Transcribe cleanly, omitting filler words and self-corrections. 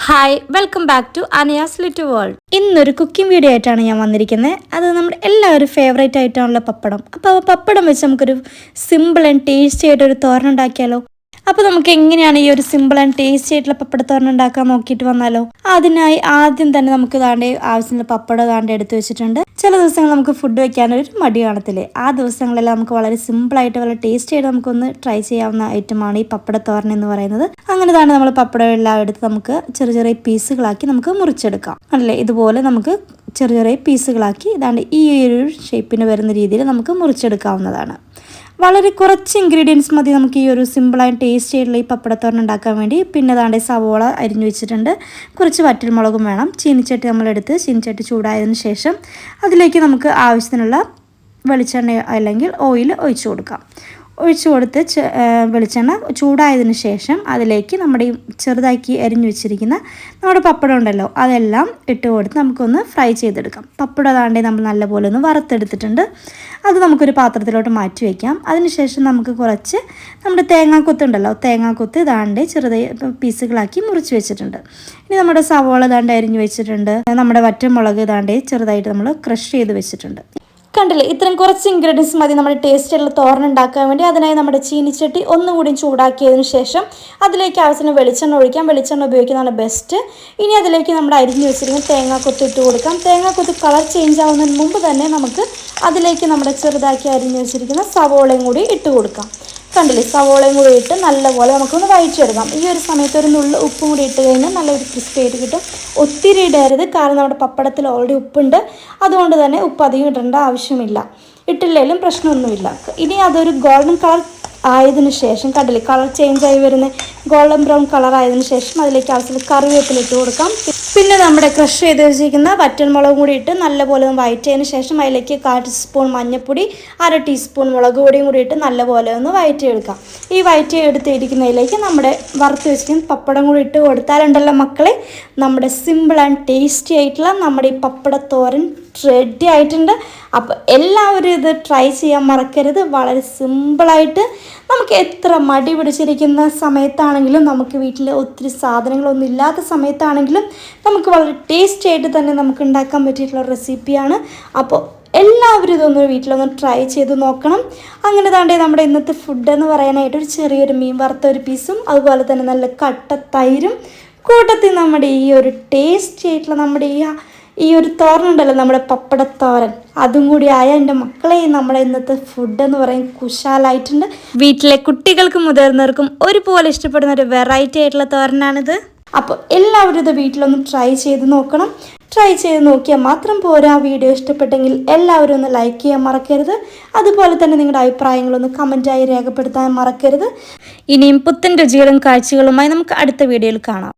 Hi welcome back to Aniya's little world. ഇന്നൊരു cooking video ആയിട്ടാണ് ഞാൻ വന്നിരിക്കുന്നത്. അത് നമ്മുടെ എല്ലാവരും ഫേവറേറ്റ് ആയിട്ടാണല്ലോ പപ്പടം. അപ്പോൾ പപ്പടം വെച്ച് നമുക്കൊരു സിമ്പിൾ ആൻഡ് ടേസ്റ്റി ആയിട്ടൊരു തോരൻ ഉണ്ടാക്കിയാലോ. അപ്പോൾ നമുക്ക് എങ്ങനെയാണ് ഈ ഒരു സിമ്പിൾ ആൻഡ് ടേസ്റ്റി ആയിട്ടുള്ള പപ്പടത്തോരൻ ഉണ്ടാക്കാൻ നോക്കിയിട്ട് വന്നാലോ. അതിനായി ആദ്യം തന്നെ നമുക്ക് താണ്ടെ ആവശ്യമുള്ള പപ്പടം താണ്ടെ എടുത്ത് വെച്ചിട്ടുണ്ട്. ചില ദിവസങ്ങൾ നമുക്ക് ഫുഡ് വെക്കാനൊരു മടി കാണത്തില്ലേ, ആ ദിവസങ്ങളെല്ലാം നമുക്ക് വളരെ സിമ്പിളായിട്ട് വളരെ ടേസ്റ്റി ആയിട്ട് നമുക്കൊന്ന് ട്രൈ ചെയ്യാവുന്ന ഐറ്റമാണ് ഈ പപ്പടത്തോരൻ എന്ന് പറയുന്നത്. അങ്ങനെ തന്നെ നമ്മൾ പപ്പടം എല്ലാം എടുത്ത് നമുക്ക് ചെറിയ ചെറിയ പീസുകളാക്കി നമുക്ക് മുറിച്ചെടുക്കാം. അല്ലേ, ഇതുപോലെ നമുക്ക് ചെറിയ ചെറിയ പീസുകളാക്കി ഇതാണ്ട് ഈ ഒരു ഷേപ്പിന് വരുന്ന രീതിയിൽ നമുക്ക് മുറിച്ചെടുക്കാവുന്നതാണ്. വളരെ കുറച്ച് ഇൻഗ്രീഡിയൻസ് മതി നമുക്ക് ഈ ഒരു സിമ്പിളായി ടേസ്റ്റി ആയിട്ടുള്ള ഈ പപ്പടത്തോരൻ ഉണ്ടാക്കാൻ വേണ്ടി. പിന്നെ അതാണ്ട് സവോള അരിഞ്ഞു വെച്ചിട്ടുണ്ട്, കുറച്ച് വറ്റൽമുളകും വേണം. ചീനിച്ചട്ടി നമ്മളെടുത്ത് ചീനിച്ചട്ടി ചൂടായതിനു ശേഷം അതിലേക്ക് നമുക്ക് ആവശ്യത്തിനുള്ള വെളിച്ചെണ്ണ അല്ലെങ്കിൽ ഓയിൽ ഒഴിച്ചു കൊടുക്കാം. ഒഴിച്ചു കൊടുത്ത് വെളിച്ചെണ്ണ ചൂടായതിനു ശേഷം അതിലേക്ക് നമ്മുടെ ഈ ചെറുതാക്കി അരിഞ്ഞു വെച്ചിരിക്കുന്ന നമ്മുടെ പപ്പടം ഉണ്ടല്ലോ അതെല്ലാം ഇട്ട് കൊടുത്ത് നമുക്കൊന്ന് ഫ്രൈ ചെയ്തെടുക്കാം. പപ്പടം അതാണ്ടേ നമ്മൾ നല്ലപോലെ ഒന്ന് വറുത്തെടുത്തിട്ടുണ്ട്. അത് നമുക്കൊരു പാത്രത്തിലോട്ട് മാറ്റി വയ്ക്കാം. അതിനുശേഷം നമുക്ക് കുറച്ച് നമ്മുടെ തേങ്ങാക്കൊത്തുണ്ടല്ലോ, തേങ്ങാക്കൊത്ത് ഇതാണ്ട് ചെറുതായി പീസുകളാക്കി മുറിച്ച് വെച്ചിട്ടുണ്ട്. ഇനി നമ്മുടെ സവോള ഇതാണ്ട് അരിഞ്ഞു വെച്ചിട്ടുണ്ട്. നമ്മുടെ വറ്റൽമുളക് ഇതാണ്ട് ചെറുതായിട്ട് നമ്മൾ ക്രഷ് ചെയ്ത് വെച്ചിട്ടുണ്ട്. കണ്ടില്ലേ, ഇത്രയും കുറച്ച് ഇൻഗ്രീഡിയൻസ് മതി നമ്മുടെ ടേസ്റ്റ് ആയിട്ടുള്ള തോരൻ ഉണ്ടാക്കാൻ വേണ്ടി. അതിനായി നമ്മുടെ ചീനിച്ചട്ടി ഒന്നുകൂടി ചൂടാക്കിയതിന് ശേഷം അതിലേക്ക് ആവശ്യത്തിന് വെളിച്ചെണ്ണ ഒഴിക്കാം. വെളിച്ചെണ്ണ ഉപയോഗിക്കുന്നതാണ് ബെസ്റ്റ്. ഇനി അതിലേക്ക് നമ്മുടെ അരിഞ്ഞു വെച്ചിരിക്കുന്ന തേങ്ങാക്കൊത്ത് ഇട്ട് കൊടുക്കാം. തേങ്ങാക്കൊത്ത് കളർ ചേഞ്ച് ആവുന്നതിന് മുമ്പ് തന്നെ നമുക്ക് അതിലേക്ക് നമ്മുടെ ചെറുതാക്കി അരിഞ്ഞു വെച്ചിരിക്കുന്ന സവോളയും കൂടി ഇട്ട് കൊടുക്കാം. കണ്ടില്ലേ, സവോളയും കൂടി ഇട്ട് നല്ലപോലെ നമുക്കൊന്ന് വഴറ്റിയെടുക്കാം. ഈ ഒരു സമയത്ത് ഒരു നുള്ളു ഉപ്പും കൂടി ഇട്ട് കഴിഞ്ഞാൽ നല്ലൊരു ക്രിസ്പി ആയിട്ട് കിട്ടും. ഒത്തിരി ഇടരുത്, കാരണം നമ്മുടെ പപ്പടത്തിൽ ഓൾറെഡി ഉപ്പുണ്ട്. അതുകൊണ്ട് തന്നെ ഉപ്പ് അധികം ഇടേണ്ട ആവശ്യമില്ല. ഇട്ടില്ലെങ്കിലും പ്രശ്നമൊന്നുമില്ല. ഇനി അതൊരു ഗോൾഡൻ കളർ ആയതിനു ശേഷം കണ്ടില്ലേ കളർ ചേഞ്ച് ആയി വരുന്ന ഗോൾഡൻ ബ്രൗൺ കളർ ആയതിനു ശേഷം അതിലേക്ക് ആവശ്യത്തിൽ കറിവേപ്പില ഇട്ട് കൊടുക്കാം. പിന്നെ നമ്മുടെ ക്രഷ് ചെയ്ത് വെച്ചിരിക്കുന്ന വറ്റൽമുളകും കൂടി ഇട്ട് നല്ലപോലെ ഒന്ന് വഴറ്റിയതിന് ശേഷം അതിലേക്ക് 1/4 ടീസ്പൂൺ മഞ്ഞൾപ്പൊടി, 1/2 ടീസ്പൂൺ മുളക് പൊടിയും കൂടി ഇട്ട് നല്ലപോലെ ഒന്ന് വഴറ്റിയെടുക്കാം. ഈ വഴറ്റിയെടുത്തിരിക്കുന്നതിലേക്ക് നമ്മുടെ വറുത്ത് വെച്ചിരിക്കുന്ന പപ്പടം കൂടി ഇട്ട് കൊടുത്താലുണ്ടല്ലോ മക്കളെ, നമ്മുടെ സിമ്പിൾ ആൻഡ് ടേസ്റ്റി ആയിട്ടുള്ള നമ്മുടെ ഈ പപ്പടത്തോരൻ റെഡി ആയിട്ടുണ്ട്. അപ്പോൾ എല്ലാവരും ഇത് ട്രൈ ചെയ്യാൻ മറക്കരുത്. വളരെ സിമ്പിളായിട്ട് നമുക്ക് എത്ര മടി പിടിച്ചിരിക്കുന്ന സമയത്താണെങ്കിലും, നമുക്ക് വീട്ടിൽ ഒത്തിരി സാധനങ്ങളൊന്നും ഇല്ലാത്ത സമയത്താണെങ്കിലും നമുക്ക് വളരെ ടേസ്റ്റി ആയിട്ട് തന്നെ നമുക്ക് ഉണ്ടാക്കാൻ പറ്റിയിട്ടുള്ള റെസിപ്പിയാണ്. അപ്പോൾ എല്ലാവരും ഇതൊന്ന് വീട്ടിലൊന്ന് ട്രൈ ചെയ്ത് നോക്കണം. അങ്ങനെ താണ്ടേ നമ്മുടെ ഇന്നത്തെ ഫുഡ് എന്ന് പറയാനായിട്ട് ഒരു ചെറിയൊരു മീൻ വറുത്ത ഒരു പീസും അതുപോലെ തന്നെ നല്ല കട്ട തൈരും കൂട്ടത്തിൽ നമ്മുടെ ഈ ഒരു ടേസ്റ്റി ആയിട്ടുള്ള നമ്മുടെ ഈ ഒരു തോരനുണ്ടല്ലോ, നമ്മുടെ പപ്പടത്തോരൻ, അതും കൂടി ആയ എൻ്റെ മക്കളെ നമ്മുടെ ഇന്നത്തെ ഫുഡ് എന്ന് പറയും കുശാലായിട്ടുണ്ട്. വീട്ടിലെ കുട്ടികൾക്കും മുതിർന്നവർക്കും ഒരുപോലെ ഇഷ്ടപ്പെടുന്ന ഒരു വെറൈറ്റി ആയിട്ടുള്ള തോരനാണിത്. അപ്പോൾ എല്ലാവരും ഇത് വീട്ടിലൊന്ന് ട്രൈ ചെയ്ത് നോക്കണം. ട്രൈ ചെയ്ത് നോക്കിയാൽ മാത്രം പോരാ, വീഡിയോ ഇഷ്ടപ്പെട്ടെങ്കിൽ എല്ലാവരും ഒന്ന് ലൈക്ക് ചെയ്യാൻ മറക്കരുത്. അതുപോലെ തന്നെ നിങ്ങളുടെ അഭിപ്രായങ്ങളൊന്ന് കമൻറ്റായി രേഖപ്പെടുത്താൻ മറക്കരുത്. ഇനിയും പുത്തൻ രുചികളും കാഴ്ചകളുമായി നമുക്ക് അടുത്ത വീഡിയോയിൽ കാണാം.